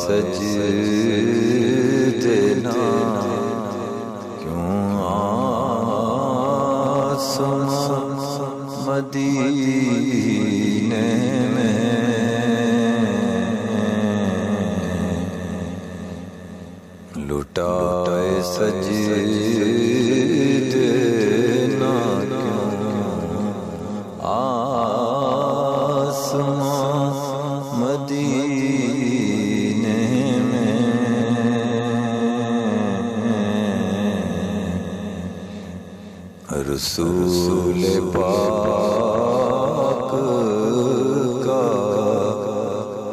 سجدے نہ کیوں آسماں مدینے میں لٹائے سجدے نہ کیوں آسماں مدینے میں رسول پاک کا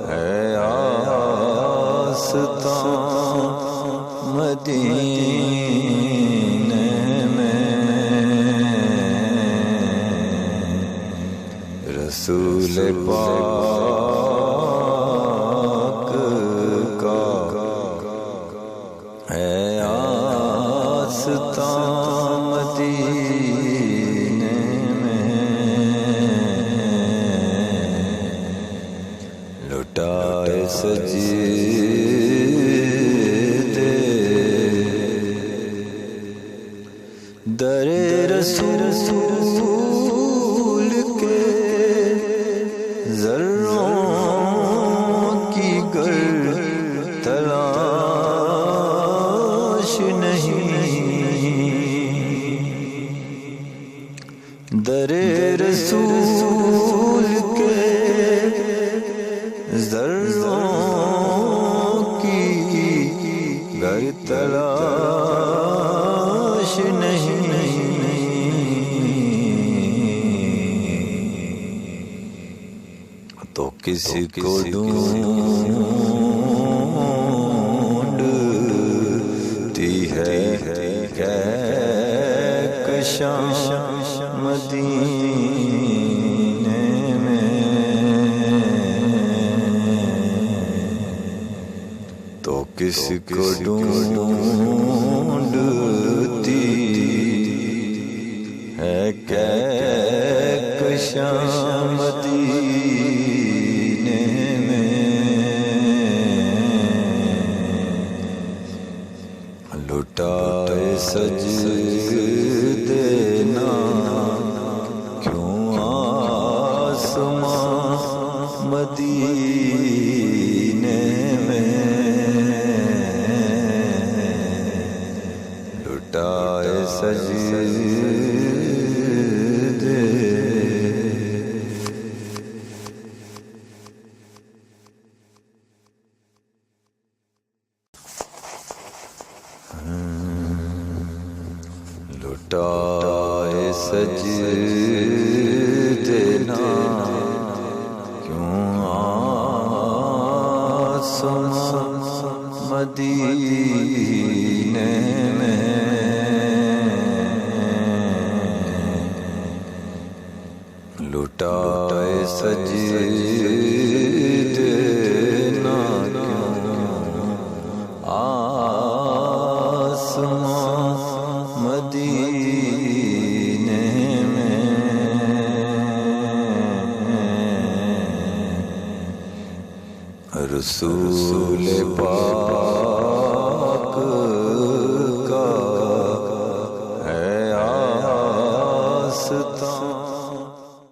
ہے آستان مدینے میں رسول پاک کا ہے آستان مدینے میں لٹائے سجدے در رسول کے ذروں کی گر تلاش نہیں در رسول کے ذروں کی گر تلاش نہیں تو کسی کو ڈھونڈتی ہے کہکشاں مدینے میں تو کسی کو ڈھونڈتی ہے کہکشاں مدینے میں لٹائے سجدے نہ کیوں آسماں مدینے میں لٹائے سجدے لٹائے سجدے نہ کیوں آسماں مدینے میں لٹائے سجدے نہ کیوں آسماں مدینے میں رسول پاک